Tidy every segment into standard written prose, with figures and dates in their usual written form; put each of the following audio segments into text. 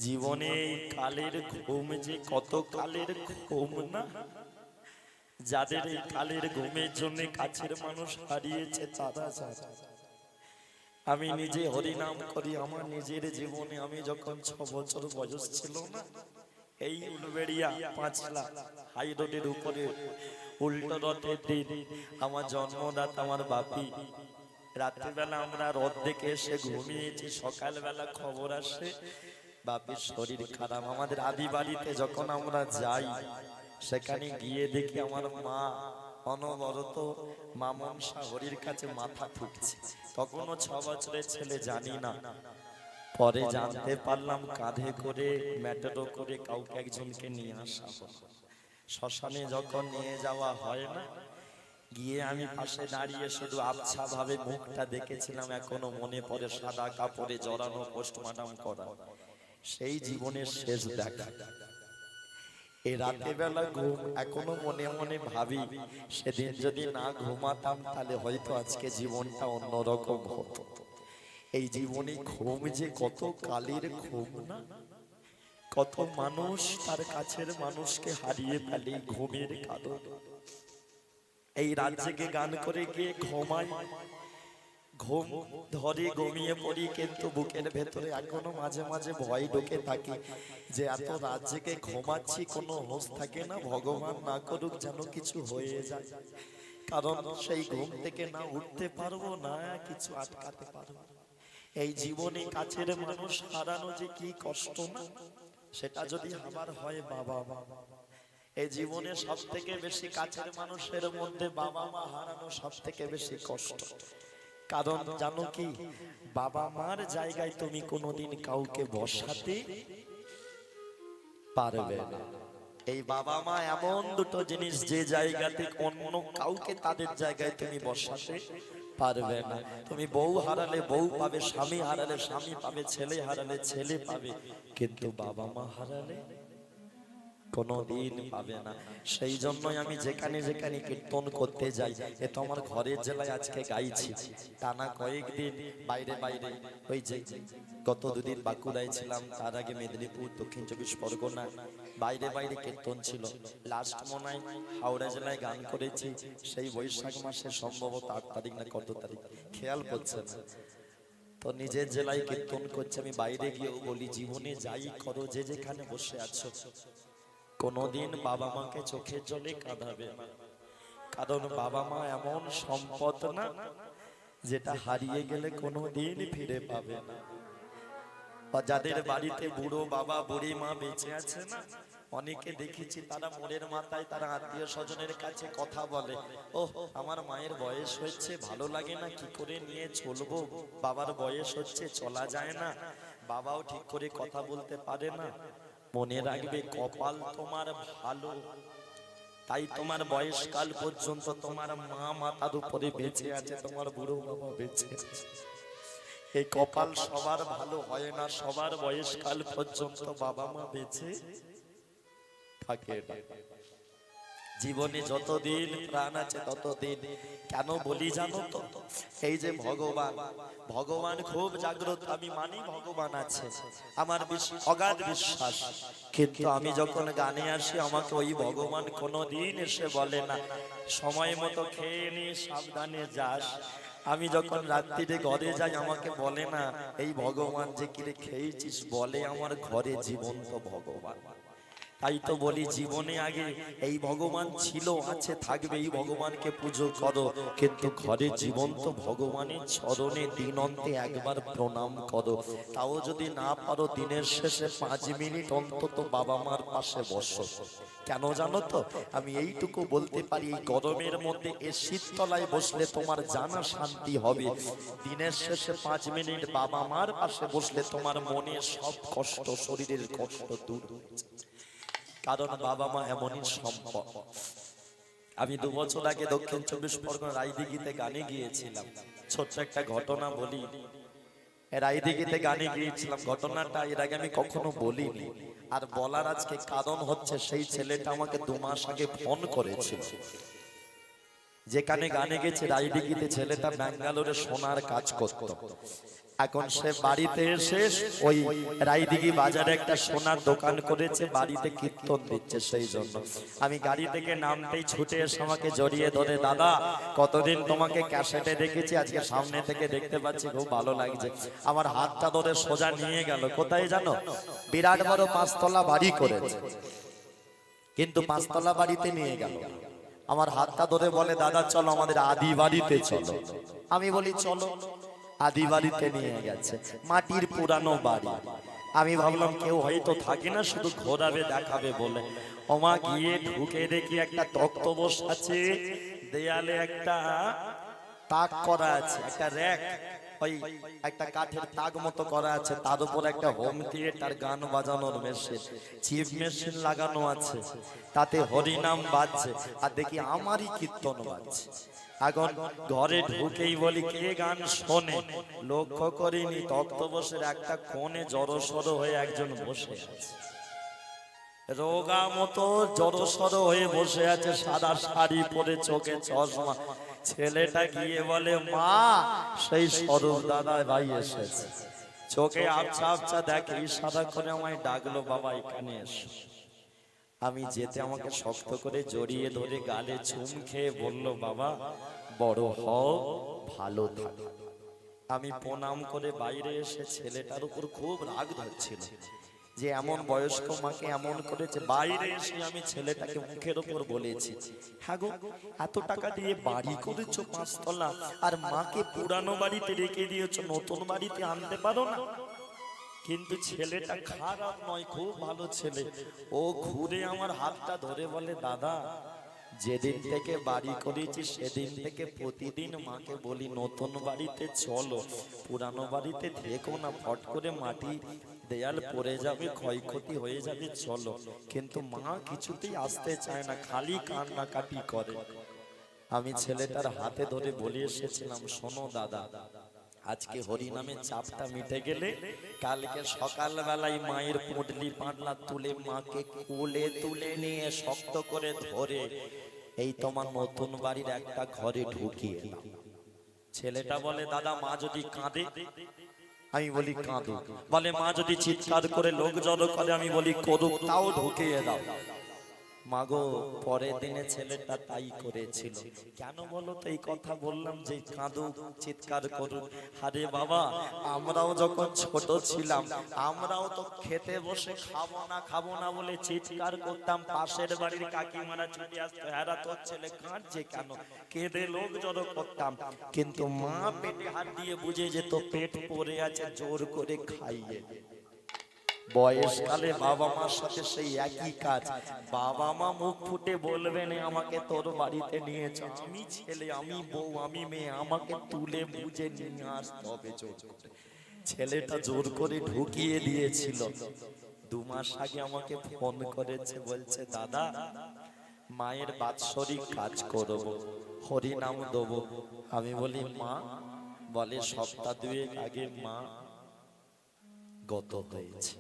জীবনে কালের ঘুম যে কত কালের ঘুম না, যাদের এই কালের ঘুমের জন্য কাছের মানুষ হারিয়েছে তারা জানে। আমি নিজে হরিনাম করি। আমার নিজের জীবনে আমি যখন 6 বছর বয়স ছিল না, এই উলবেড়িয়া পাঁচলা হাই রোডের উপরে উল্টো রথের দিন আমার জন্মদাতা আমার বাপি, রাত্রিবেলা আমরা রথ দেখে এসে ঘুমিয়েছি। সকালবেলা খবর আসে বাপির শরীর খারাপ। আমাদের আদি বাড়িতে যখন আমরা যাই, সেখানে গিয়ে দেখি আমার মা অনবরত মা মনসা হরির কাছে মাথা ঠুকছে। তখনও 6 বছরের ছেলে, জানি না। পরে জানতে পারলাম কাঁধে করে ম্যাটারো করে কাউকে একজনকে নিয়ে আসা হলো। শ্মশানে যখন নিয়ে যাওয়া হয় না, গিয়ে আমি পাশে দাঁড়িয়ে শুধু আবছা ভাবে মুখটা দেখেছিলাম। এখনো মনে পড়ে, সাদা কাপড়ে জড়ানো, পোস্টমর্টম করা, সেই জীবনের শেষ দেখা। এই রাতে বেলা ঘুম এখনো মনে মনে ভাবি, সেদিন যদি না ঘুমাতাম তাহলে হয়তো আজকে জীবনটা অন্যরকম হতো। এই জীবনে ঘুম যে কত কালের ঘুম না, কত মানুষ তার কাছের মানুষকে হারিয়ে ফেলে ঘুমের কারণে। এই রাত জেগে গান করে গিয়ে ঘুমাই, ঘুম ধরে ঘুমিয়ে পড়ি, কিন্তু বুকের ভেতরে এখনো মাঝে মাঝে ভয় ঢুকে থাকে যে এত রাত জেগে ঘুমাচ্ছি, কোনো হোশ থাকে না। ভগবান না করুক যেন কিছু হয়ে যায়, কারণ সেই ঘুম থেকে না উঠতে পারবো না কিছু আটকাতে পারবো। এই জীবনে কাছের মানুষ হারানো যে কি কষ্ট না, সেটা যদি আবার হয় বাবা মা। এই জীবনে সব থেকে বেশি কাছের মানুষের মধ্যে বাবা মা হারানো সব থেকে বেশি কষ্ট। কারণ জানো কি, বাবা মার জায়গায় তুমি কোনোদিন কাউকে বসাতে পারবে না। এই বাবা মা এমন দুটো জিনিস, যে জায়গাতে অন্য কাউকে তাদের জায়গায় তুমি বসাতে পারবে না। তুমি বউ হারালে বউ পাবে, স্বামী হারালে স্বামী পাবে, ছেলে হারালে ছেলে পাবে, কিন্তু বাবা মা হারালে কোনদিন পাবে না। সেই জন্যই আমি যেখানে যেখানে কীর্তন করতে যাই, এ তো আমার ঘরের জেলায় আজকে গাইছি, টানা কয়েকদিন বাইরে বাইরে। ওই যে গত দুদিন বাঁকুড়ায় ছিলাম, তার আগে মেদিনীপুর, দক্ষিণ 24 পরগনা, বাইরে বাইরে কীর্তন ছিল। লাস্ট মনে হয় হাওড়া জেলায় গান করেছি, সেই বৈশাখ মাসে সম্ভবত 8 তারিখ না কত তারিখ খেয়াল করছে না। তো নিজের জেলায় কীর্তন করছে, আমি বাইরে গিয়েও বলি, জীবনে যাই করো, যে যেখানে বসে আছো, কোনদিন বাবা মাকে চোখের জলে কাঁদাবে না। কারণ বাবা মা এমন সম্পদ না, যেটা হারিয়ে গেলে কোনদিন ফিরে পাবে না। বা যাদের বাড়িতে বুড়ো বাবা বুড়ি মা বেঁচে আছে না, অনেকে দেখেছি তারা মোড়ের মাথায় তারা আত্মীয় স্বজনের কাছে কথা বলে, ও আমার মায়ের বয়স হচ্ছে, ভালো লাগে না, কি করে নিয়ে চলবো, বাবার বয়স হচ্ছে, চলা যায় না, বাবাও ঠিক করে কথা বলতে পারে না। মনে রাখবে, কপাল তোমার ভালো, তাই তোমার বয়সকাল পর্যন্ত তোমার মা মাথার উপরে বেঁচে আছে, তোমার বুড়ো বাবা বেঁচে আছে। এই কপাল সবার ভালো হয় না, সবার বয়সকাল পর্যন্ত বাবা মা বেঁচে থাকে না। জীবনে যতদিন প্রাণ আছে ততদিন, কেন বলি জানো তো, এই যে ভগবান, ভগবান খুব জাগ্রত, আমি মানি ভগবান আছে, আমার অগাধ বিশ্বাস, কিন্তু আমি যখন গানে আসি আমাকে ওই ভগবান কোনোদিন এসে বলে না সময় মতো খেয়ে নি সাবধানে যাস। আমি যখন রাত্রিরে ঘরে যাই আমাকে বলে না এই ভগবান যে কিরে খেয়েছিস, বলে আমার ঘরে জীবন্ত ভগবান। তাই তো বলি, জীবনে আগে এই ভগবান ছিল, আছে, থাকবে, এই ভগবানকে পুজো করো, কিন্তু ঘরে জীবন্ত ভগবানের চরণে দিন অন্তে একবার প্রণাম করো। তাও যদি না পারো, দিনের শেষে 5 মিনিট অন্তত বাবা মার পাশে বসো। কেন জানো তো, আমি এইটুকু বলতে পারি, এই গরমের মধ্যে এ শীততলায় বসলে তোমার জানা শান্তি হবে, দিনের শেষে 5 মিনিট বাবা মার পাশে বসলে তোমার মনের সব কষ্ট, শরীরের কষ্ট দূর হয়ে যায়। কারণ বাবা মা এমনই সম্পদ। আমি 2 বছর আগে দক্ষিণ 24 পরগনা রায়দিঘিতে গানে গিয়েছিলাম। ছোট্ট একটা ঘটনা বলি, রায়দিঘিতে গানে গিয়েছিলাম, ঘটনাটা এর আগে আমি কখনো বলিনি, আর বলার আজকে কারণ হচ্ছে, সেই ছেলেটা আমাকে 2 মাস আগে ফোন করেছিল। যেখানে গানে গেছে রায়দিঘিতে, ছেলেটা ব্যাঙ্গালোরে সোনার কাজ করত। এখন সে বাড়িতে এসে ওই রায়দিঘি বাজারে একটা সোনার দোকান করেছে, বাড়িতে কীর্তন দিচ্ছে। সেই জন্য আমি গাড়ি থেকে নামতেই ছুটে এসে আমাকে জড়িয়ে ধরে, দাদা কতদিন তোমাকে ক্যাসেটে দেখেছি, আজকে সামনে থেকে দেখতে পাচ্ছি, খুব ভালো লাগছে। আমার হাতটা ধরে সোজা নিয়ে গেল কোথায় জানো? বিরাট বড় 5 তলা বাড়ি করেছে, কিন্তু 5 তলা বাড়িতে নিয়ে গেল। আমার হাতটা ধরে বলে, দাদা চলো আমাদের আদি বাড়িতে চলো। আমি বলি চলো। আদি বাড়িতে নিয়ে গেছে, মাটির পুরানো বাড়ি। আমি ভাবলাম কেউ হয়তো থাকে না, শুধু ঘোরাবে দেখাবে বলে। ওমা গিয়ে ঢুকে দেখি একটা তক্তপোষ আছে, দেয়ালে একটা তাক করা আছে, একটা র‍্যাক, ওই একটা কাঠের তাক মতো করা আছে, তার উপর একটা হোম থিয়েটার, গান বাজানোর মেশিন, চিপ মেশিন লাগানো আছে, তাতে হরিনাম বাজছে, আর দেখি আমারই কীর্তন বাজছে। এখন ঘরে ঢুকেই বলি কে গান শোনে, লক্ষ্য করিনি তক্তপোষের একটা কোণে জড়সড় হয়ে একজন বসে আছে, রোগা মতো জড়সড় হয়ে বসে আছে, সাদা শাড়ি পরে, চোখে চশমা। ছেলেটা গিয়ে বলে, মা সেই স্বরূপ দাদা ভাই এসেছে। চোখে আবছা আবছা দেখে, ইশারা করে আমায় ডাকলো, বাবা এখানে এসো। আমি যেতে আমাকে শক্ত করে জড়িয়ে ধরে গালে চুম খেয়ে বলল, বাবা বড় হও, ভালো থাকো। আমি প্রণাম করে বাইরে এসে ছেলেটার উপর খুব রাগ ধরছিল যে এমন বয়স্ক মাকে এমন করেছে। বাইরে এসে আমি ছেলেটাকে মুখের উপর বলেছি, হ্যাঁ গো এত টাকা দিয়ে বাড়ি করেছো 5 তলা, আর মাকে পুরানো বাড়িতে রেখে দিয়েছো, নতুন বাড়িতে আনতে পারো না? কিন্তু ছেলেটা খারাপ নয়, খুব ভালো ছেলে। ও ঘুরে আমার হাতটা ধরে বলে, দাদা যেদিন থেকে বাড়ি করেছি সেদিন থেকে প্রতিদিন মাকে বলি নতুন বাড়িতে চলো, পুরানো বাড়িতে থেকো না, ফট করে মাটি দেয়াল পড়ে যাবে, ক্ষয়ক্ষতি হয়ে যাবে, চলো। কিন্তু মা কিছুতেই আসতে চায় না, খালি কান্নাকাটি করে। আমি ছেলেটার হাতে ধরে বলে এসেছিলাম, শোনো দাদা, আজকে হরিনামের চাপটা মিটে গেলে কালকে সকাল বেলায় মায়ের পুঁটলি পাটলা তুলে মাকে কোলে তুলে নিয়ে শক্ত করে ধরে এই তোমার নতুন বাড়ির একটা ঘরে ঢুকিয়ে দাও। ছেলেটা বলে, দাদা মা যদি কাঁদে? আমি বলি কাঁদুক। বলে, মা যদি চিৎকার করে লোক জড়ো করে? আমি বলি করুক, তাও ঢুকিয়ে দাও। মাগো পরের দিনে ছেলেটা তাই করেছিল। কেন বলো তো এই কথা বললাম যে কাঁদুক, চিৎকার করুক? আরে বাবা, আমরাও যখন ছোট ছিলাম, আমরাও তো খেতে বসে খাবো না বলে চিৎকার করতাম, পাশের বাড়ির কাকিমারা ছুটে আসতো, হ্যাঁ তোর ছেলে কাঁদছে কেন, কেঁদে লোক জড়ো করতাম। কিন্তু মা পেটে হাত দিয়ে বুঝে যেত পেট পড়ে আছে, জোর করে খাইয়ে। বয়সকালে বাবা মার সাথে সেই একই কাজ। বাবা মা মুখ ফুটে বলবেন আমাকে তোর বাড়িতে নিয়েছ, আমি ছেলে, আমি বউ, আমি মেয়ে, আমাকে তুলে বুঝে নিয়ে আসতে হবে জোর করে। ছেলেটা জোর করে ঢুকিয়ে দিয়েছিল। 2 মাস আগে আমাকে ফোন করেছে, বলছে দাদা মায়ের বাৎসরিক কাজ করব, হরিনাম দেব। আমি বলি মা? বলে সপ্তাহ 2 আগে মা গত হয়েছে।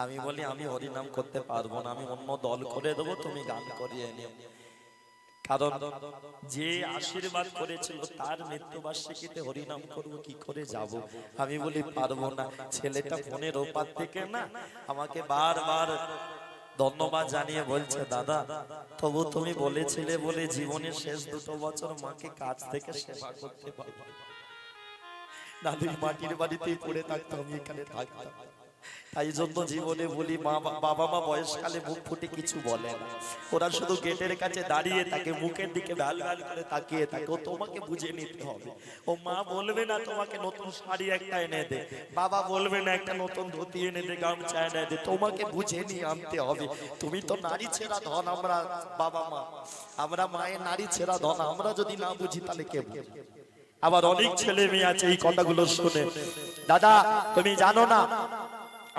আমি বলি আমি হরিনাম করতে পারবো না, আমি অন্য দল করে দেবো, তুমি গান করিয়ে নিও। কারণ যে আশীর্বাদ করেছিল তার মৃত্যুবার্ষিকীতে হরিনাম করব, কি করে যাব? আমি বলি পারবো না। ছেলেটা ফোনের ওপার থেকে না আমাকে বারবার ধন্যবাদ জানিয়ে বলছে, দাদা তবু তুমি বলেছিলে বলে জীবনের শেষ 2 বছর মাকে কাছ থেকে সেবা করতে পারবো। দাদির মাটির বাড়িতেই পড়ে থাকতো, আমি এখানে থাকতাম। তাই জন্য জীবনে বলি, বাবা মা বয়সকালে মুখ ফুটে কিছু বলে না, ওরা শুধু গেটের কাছে দাঁড়িয়ে থাকে, মুখের দিকে ভ্যাল ভ্যাল করে তাকিয়ে থাকে। ও তোমাকে বুঝে নিতে হবে। ও মা বলবে না তোমাকে নতুন শাড়ি একটা এনে দে, বাবা বলবে না একটা নতুন ধুতি এনে দে, গামছা এনে দে, তোমাকে বুঝে নিয়ে আনতে হবে। তুমি তো নারী ছেঁড়া ধন, আমরা বাবা মা, আমরা মায়ের নারী ছেঁড়া ধন, আমরা যদি না বুঝি তাহলে কে বুঝে? আবার অনেক ছেলে মেয়ে আছে এই কথাগুলো শুনে, দাদা তুমি জানো না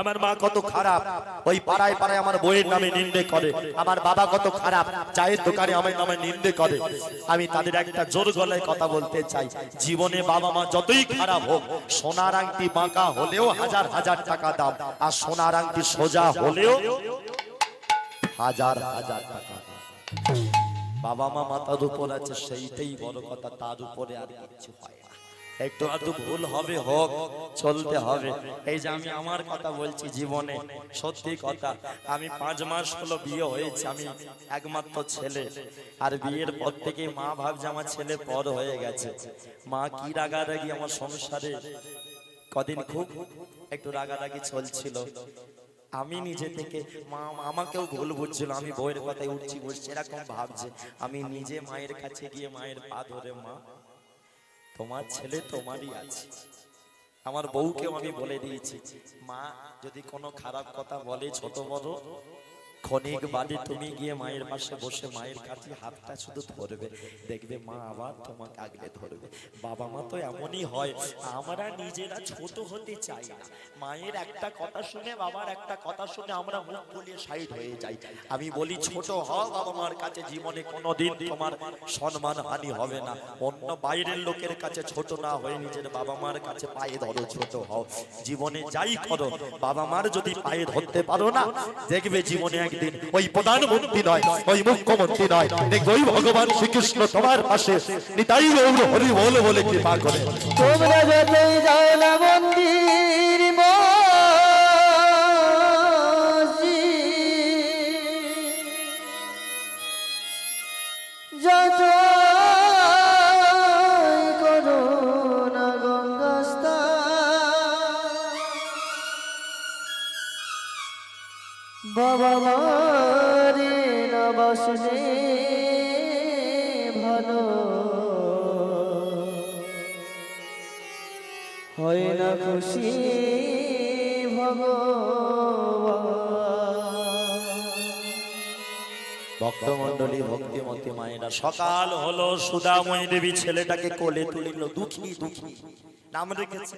আমার মা কত খারাপ, ওই পাড়ায় পাড়ায় আমার বইয়ের নামে নিন্দে করে, আমার বাবা কত খারাপ, চায়ের দোকানে আমার নামে নিন্দে করে। আমি তাদের একটা জোর গলায় কথা বলতে চাই, জীবনে বাবা মা যতই খারাপ হোক, সোনার আংটি বাঁকা হলেও 1000 টাকা দাম, আর সোনার আংটি সোজা হলেও 1000 টাকা। বাবা মা মাথার উপর আছে, সেইটাই বড় কথা, তার উপরে আর কিছু হয় না। একটু আধটু ভুল হবে, হোক, চলতে হবে। এই যে আমি আমার কথা বলছি, জীবনে সত্যি কথা, আমি 5 মাস হলো বিয়ে হয়েছে, আমি একমাত্র ছেলে। আর বিয়ের পর থেকে মা ভাবছে আমার ছেলে পর হয়ে গেছে। মা কি রাগারাগি আমার সংসারে, কদিন খুব একটু রাগারাগি চলছিল। আমি নিজে থেকে মা আমাকেও ভুল বুঝছিল, আমি বউয়ের কথায় উঠছি বসছি এরকম ভাবছে। আমি নিজে মায়ের কাছে গিয়ে মায়ের পা ধরে, মা তোমার ছেলে তোমারই আছে। আমার বউকেও আমি বলে দিয়েছি, মা যদি কোনো খারাপ কথা বলে ছোট বড়, ক্ষণিক বাদে তুমি গিয়ে মায়ের পাশে বসে মায়ের কাছে হাতটা শুধু ধরবে, দেখবে মা আবার তোমাকে আগলে ধরবে। বাবা মা তো এমনই হয়, আমরা নিজেরা ছোট হতে চাই না। মায়ের একটা কথা শুনে, বাবার একটা কথা শুনে আমরা মুখ ফুলিয়ে সাইড হয়ে যাই। আমি বলি ছোট হও বাবা মার কাছে, জীবনে কোনোদিন তোমার সম্মান হানি হবে না। অন্য বাইরের লোকের কাছে ছোট না হয়ে নিজের বাবা মার কাছে পায়ে ধরো, ছোট হও। জীবনে যাই করো বাবা মার যদি পায়ে ধরতে পারো না, দেখবে জীবনে একদিন ওই প্রধানমন্ত্রী নয়, ওই মুখ্যমন্ত্রী নয়, দেখবে ওই ভগবান শ্রীকৃষ্ণ তোমার পাশে নিতাই গৌর হরি বল বলে কৃপা করে। তোমরা যতই যাও না মন্দির মসজিদ, যতই করো না গঙ্গা স্নান, বাবা মারে না বাসলে ভালো হয় না খুশি ভগবান। ভক্তমণ্ডলী, ভক্তিমতী মায়েরা, সকাল হলো, সুধাময়ী দেবী ছেলেটাকে কোলে তুলিল, দুঃখী দুঃখী নাম রেখেছে।